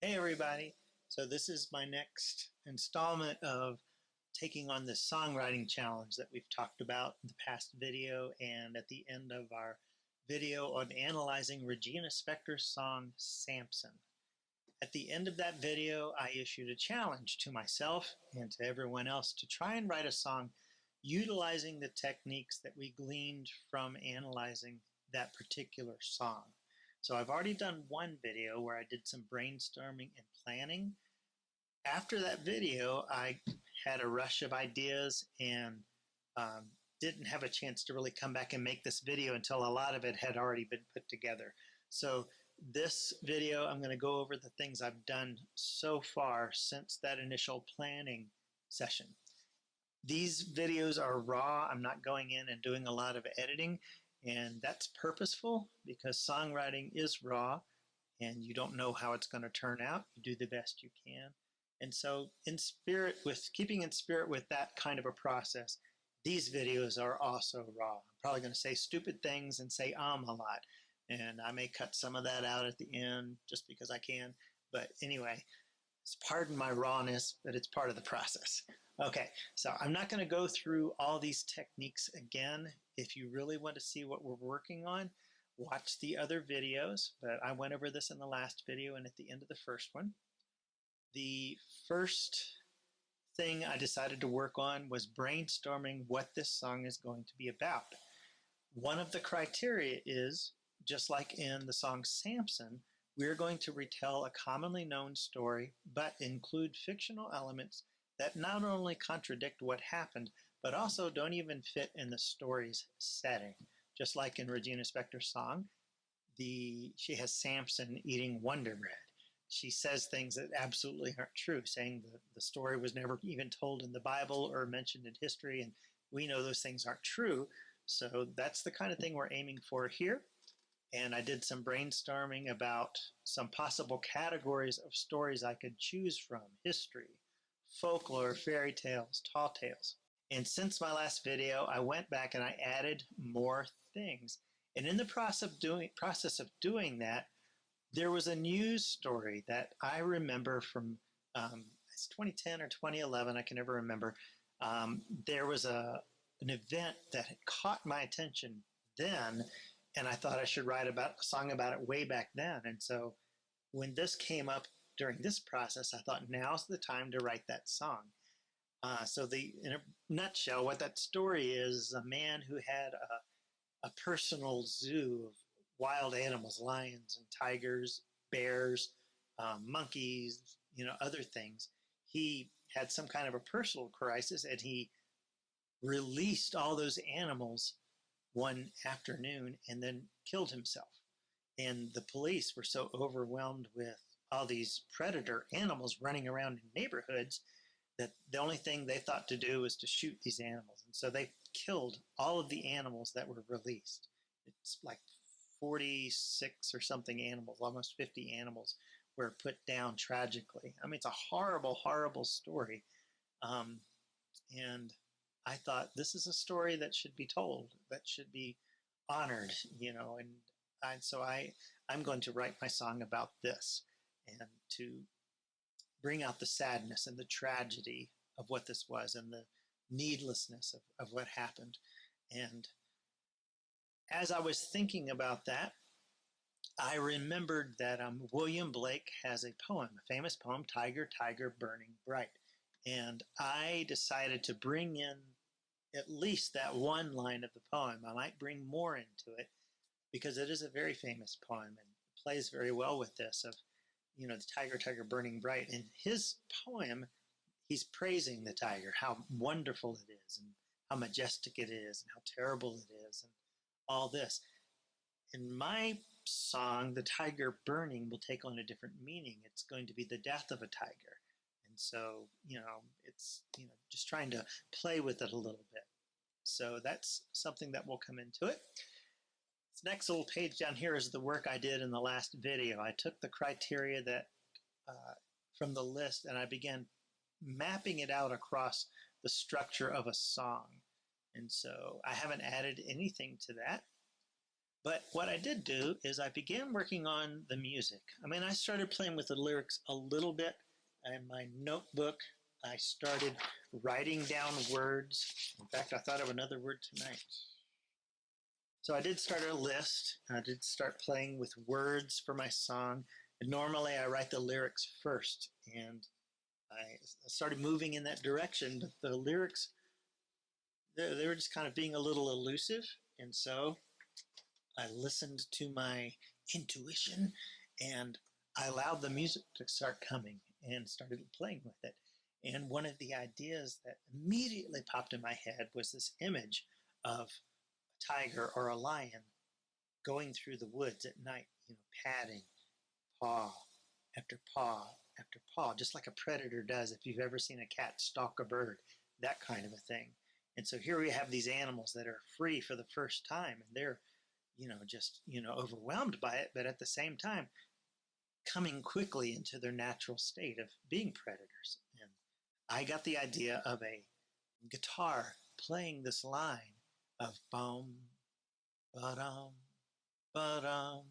Hey everybody! So this is my next installment of taking on this songwriting challenge that we've talked about in the past video and at the end of our video on analyzing Regina Spektor's song Samson. At the end of that video, I issued a challenge to myself and to everyone else to try and write a song utilizing the techniques that we gleaned from analyzing that particular song. So I've already done one video where I did some brainstorming and planning. After that video, I had a rush of ideas and didn't have a chance to really come back and make this video until a lot of it had already been put together. So this video, I'm going to go over the things I've done so far since that initial planning session. These videos are raw. I'm not going in and doing a lot of editing. And that's purposeful because songwriting is raw and you don't know how it's going to turn out. You do the best you can. And so keeping in spirit with that kind of a process, these videos are also raw. I'm probably going to say stupid things and say a lot. And I may cut some of that out at the end just because I can. But anyway, pardon my rawness, but it's part of the process. Okay, so I'm not going to go through all these techniques again. If you really want to see what we're working on, watch the other videos, but I went over this in the last video and at the end of the first one. The first thing I decided to work on was brainstorming what this song is going to be about. One of the criteria is, just like in the song Samson, we're going to retell a commonly known story, but include fictional elements that not only contradict what happened, but also don't even fit in the story's setting. Just like in Regina Spektor's song, she has Samson eating Wonder Bread. She says things that absolutely aren't true, saying that the story was never even told in the Bible or mentioned in history, and we know those things aren't true. So that's the kind of thing we're aiming for here. And I did some brainstorming about some possible categories of stories I could choose from: history, folklore, fairy tales, tall tales. And since my last video, I went back and I added more things. And in the process of doing that, there was a news story that I remember from it's 2010 or 2011, I can never remember. There was an event that had caught my attention then, and I thought I should write a song about it way back then. And so when this came up during this process, I thought now's the time to write that song. In a nutshell, what that story is a man who had a personal zoo of wild animals, lions and tigers, bears, monkeys, other things. He had some kind of a personal crisis, and he released all those animals one afternoon and then killed himself. And the police were so overwhelmed with all these predator animals running around in neighborhoods that the only thing they thought to do was to shoot these animals. And so they killed all of the animals that were released. It's like 46 or something animals, almost 50 animals were put down tragically. I mean, it's a horrible, horrible story. And I thought this is a story that should be told, that should be honored, so I'm going to write my song about this and to bring out the sadness and the tragedy of what this was and the needlessness of what happened. And as I was thinking about that, I remembered that William Blake has a poem, a famous poem, Tiger, Tiger, Burning Bright. And I decided to bring in at least that one line of the poem. I might bring more into it because it is a very famous poem and it plays very well with this of, the tiger, tiger, burning bright. In his poem, he's praising the tiger, how wonderful it is and how majestic it is and how terrible it is and all this. In my song, the tiger burning will take on a different meaning. It's going to be the death of a tiger. And so, it's, just trying to play with it a little bit. So that's something that will come into it. This next little page down here is the work I did in the last video. I took the criteria that from the list and I began mapping it out across the structure of a song. And so I haven't added anything to that. But what I did do is I began working on the music. I mean, I started playing with the lyrics a little bit. In my notebook, I started writing down words. In fact, I thought of another word tonight. So I did start a list. I did start playing with words for my song. And normally I write the lyrics first. And I started moving in that direction. But the lyrics, they were just kind of being a little elusive. And so I listened to my intuition and I allowed the music to start coming and started playing with it. And one of the ideas that immediately popped in my head was this image of a tiger or a lion going through the woods at night, padding paw after paw after paw, just like a predator does if you've ever seen a cat stalk a bird, that kind of a thing. And so here we have these animals that are free for the first time, and they're just overwhelmed by it, but at the same time coming quickly into their natural state of being predators. And I got the idea of a guitar playing this line of bum, ba-dum, ba-dum,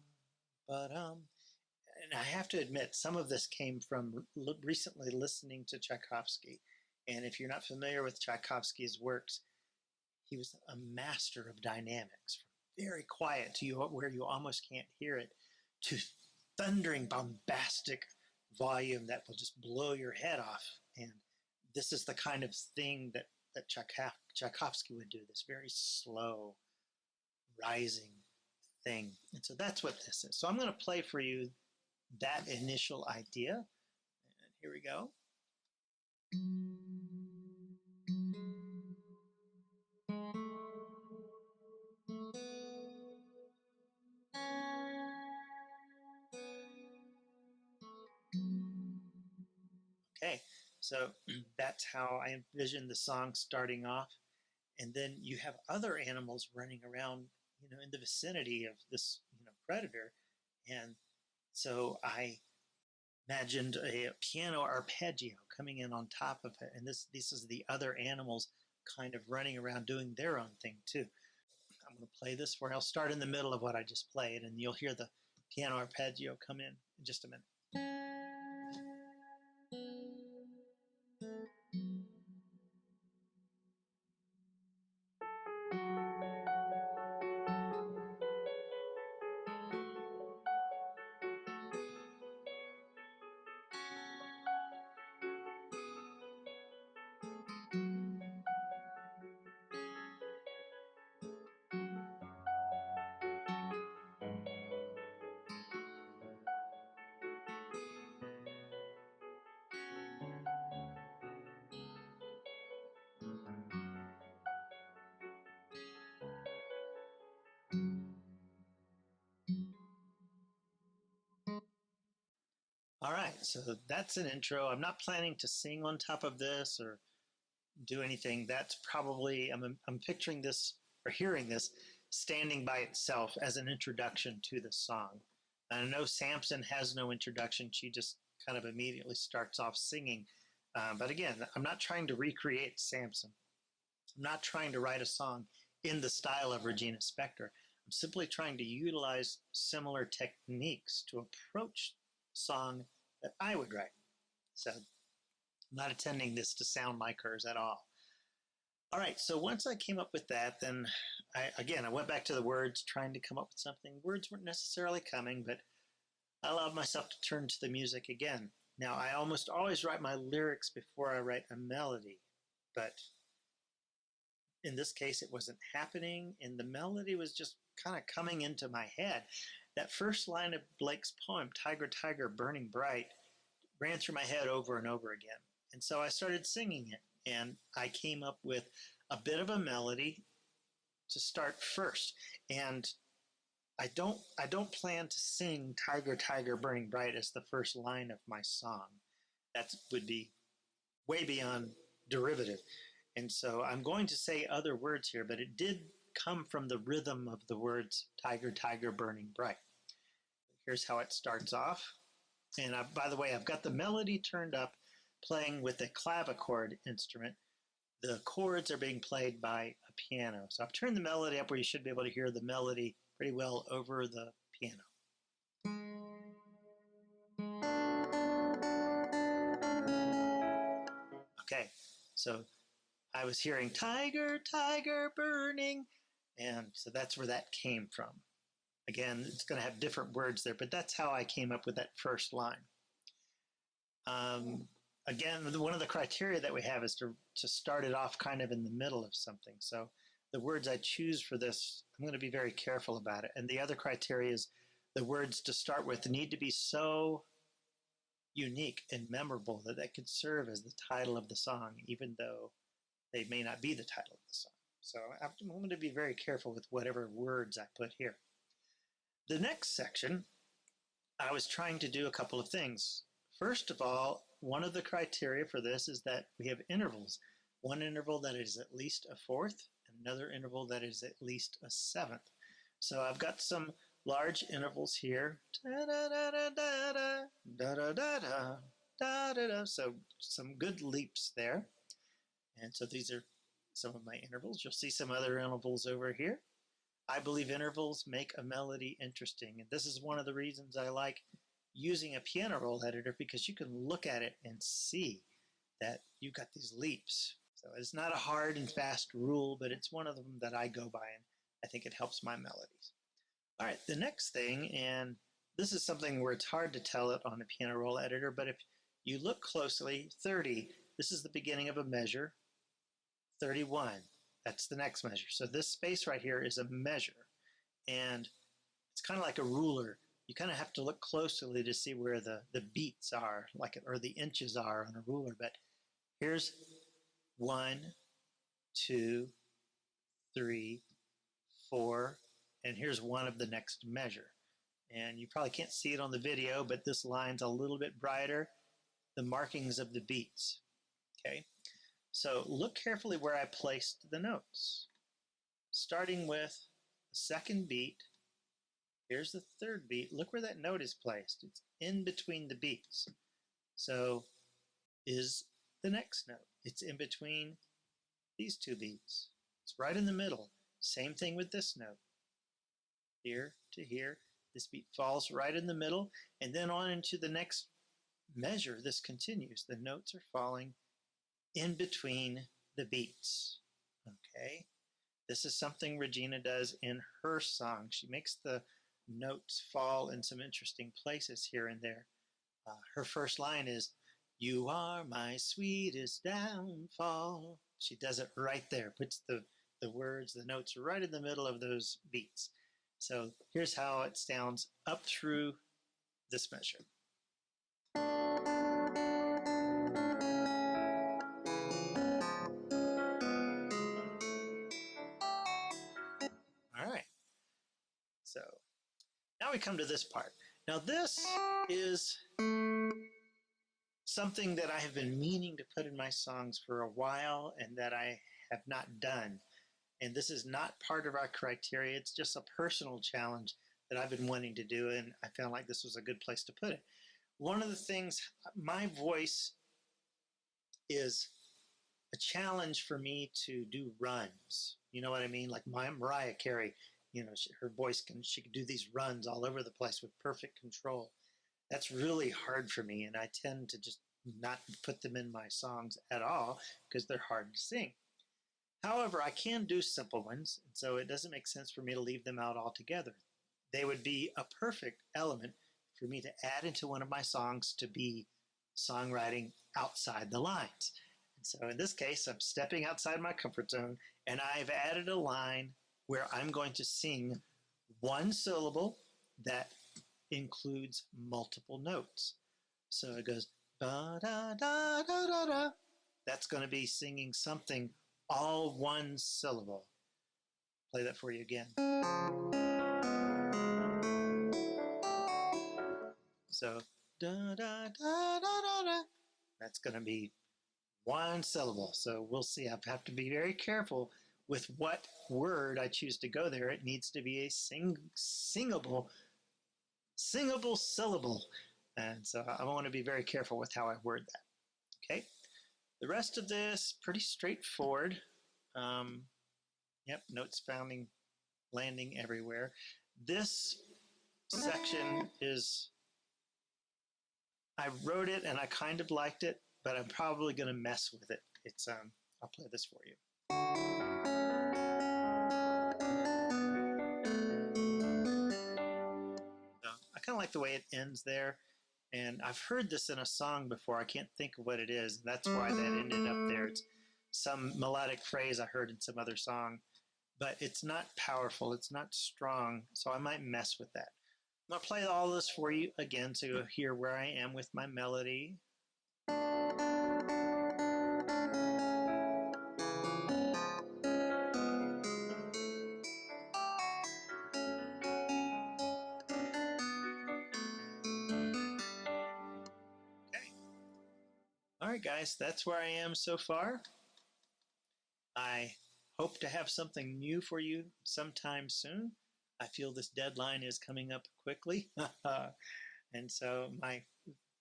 ba-dum. And I have to admit, some of this came from recently listening to Tchaikovsky. And if you're not familiar with Tchaikovsky's works, he was a master of dynamics, from very quiet to you where you almost can't hear it, to thundering, bombastic volume that will just blow your head off. And this is the kind of thing that Tchaikovsky would do, this very slow, rising thing. And so that's what this is. So I'm going to play for you that initial idea. And here we go. Okay, so that's how I envision the song starting off. And then you have other animals running around, in the vicinity of this, predator. And so I imagined a piano arpeggio coming in on top of it. And this is the other animals kind of running around doing their own thing too. I'm going to play this where I'll start in the middle of what I just played, and you'll hear the piano arpeggio come in just a minute. All right, so that's an intro. I'm not planning to sing on top of this or do anything. That's probably, I'm picturing this or hearing this standing by itself as an introduction to the song. And I know Samson has no introduction. She just kind of immediately starts off singing. But again, I'm not trying to recreate Samson. I'm not trying to write a song in the style of Regina Spektor. I'm simply trying to utilize similar techniques to approach a song that I would write. So I'm not intending this to sound like hers at all. All right, so once I came up with that, then I went back to the words, trying to come up with something. Words weren't necessarily coming, but I allowed myself to turn to the music again. Now, I almost always write my lyrics before I write a melody, but in this case, it wasn't happening, and the melody was just kind of coming into my head. That first line of Blake's poem, Tiger, Tiger, Burning Bright, ran through my head over and over again. And so I started singing it, and I came up with a bit of a melody to start first. And I don't plan to sing Tiger, Tiger, Burning Bright as the first line of my song. That would be way beyond derivative. And so I'm going to say other words here, but it did come from the rhythm of the words Tiger, Tiger, Burning Bright. Here's how it starts off. And by the way, I've got the melody turned up playing with a clavichord instrument. the chords are being played by a piano. So I've turned the melody up where you should be able to hear the melody pretty well over the piano. Okay, so I was hearing tiger, tiger burning, and so that's where that came from. Again, it's going to have different words there, but that's how I came up with that first line. Again, one of the criteria that we have is to start it off kind of in the middle of something. So the words I choose for this, I'm going to be very careful about it. And the other criteria is the words to start with need to be so unique and memorable that they could serve as the title of the song, even though they may not be the title of the song. So I'm going to be very careful with whatever words I put here. The next section, I was trying to do a couple of things. First of all, one of the criteria for this is that we have intervals. One interval that is at least a fourth, and another interval that is at least a seventh. So I've got some large intervals here. So some good leaps there. And so these are some of my intervals. You'll see some other intervals over here. I believe intervals make a melody interesting. And this is one of the reasons I like using a piano roll editor, because you can look at it and see that you've got these leaps. So it's not a hard and fast rule, but it's one of them that I go by, and I think it helps my melodies. All right, the next thing, and this is something where it's hard to tell it on a piano roll editor, but if you look closely, 30, this is the beginning of a measure. 31, that's the next measure. So this space right here is a measure, and it's kind of like a ruler. You kind of have to look closely to see where the beats are, or the inches are on a ruler. But here's 1, 2, 3, 4, and here's one of the next measure. And you probably can't see it on the video, but this line's a little bit brighter, the markings of the beats. Okay, so look carefully where I placed the notes. Starting with the second beat, here's the third beat. Look where that note is placed. It's in between the beats. So is the next note. It's in between these two beats. It's right in the middle. Same thing with this note. Here to here. This beat falls right in the middle, and then on into the next measure, this continues. The notes are falling in between the beats. Okay? This is something Regina does in her song. She makes the notes fall in some interesting places here and there. Her first line is, "You are my sweetest downfall." She does it right there, puts the words, the notes right in the middle of those beats. So here's how it sounds up through this measure. All right. So now we come to this part. Now this is something that I have been meaning to put in my songs for a while and that I have not done. And this is not part of our criteria. It's just a personal challenge that I've been wanting to do, and I found like this was a good place to put it. One of the things, my voice is a challenge for me to do runs. You know what I mean? Like Mariah Carey, her voice she can do these runs all over the place with perfect control. That's really hard for me, and I tend to just not put them in my songs at all because they're hard to sing. However, I can do simple ones, and so it doesn't make sense for me to leave them out altogether. They would be a perfect element for me to add into one of my songs to be songwriting outside the lines. And so in this case, I'm stepping outside my comfort zone, and I've added a line where I'm going to sing one syllable that includes multiple notes. So it goes da da da da da da. That's going to be singing something all one syllable. Play that for you again. So da da da da da da. That's going to be one syllable. So we'll see. I have to be very careful with what word I choose to go there. It needs to be a singable syllable. And so I want to be very careful with how I word that. Okay? The rest of this, pretty straightforward. Yep, notes founding, landing everywhere. This section is, I wrote it and I kind of liked it, but I'm probably going to mess with it. I'll play this for you. So I kind of like the way it ends there. And I've heard this in a song before. I can't think of what it is. That's why that ended up there. It's some melodic phrase I heard in some other song, but it's not powerful. It's not strong. So I might mess with that. I'm going to play all this for you again so you'll hear where I am with my melody. Okay. All right, guys, that's where I am so far. I hope to have something new for you sometime soon. I feel this deadline is coming up quickly. And so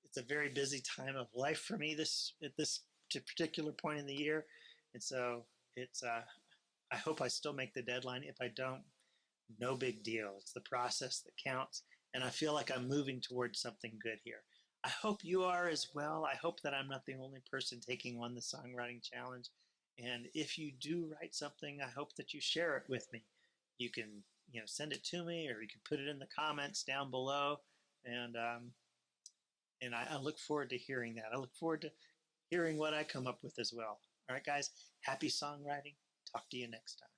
it's a very busy time of life for me at this particular point in the year. And so I hope I still make the deadline. If I don't, no big deal. It's the process that counts. And I feel like I'm moving towards something good here. I hope you are as well. I hope that I'm not the only person taking on the Songwriting Challenge. And if you do write something, I hope that you share it with me. You can, send it to me, or you can put it in the comments down below. And I look forward to hearing that. I look forward to hearing what I come up with as well. All right, guys, happy songwriting. Talk to you next time.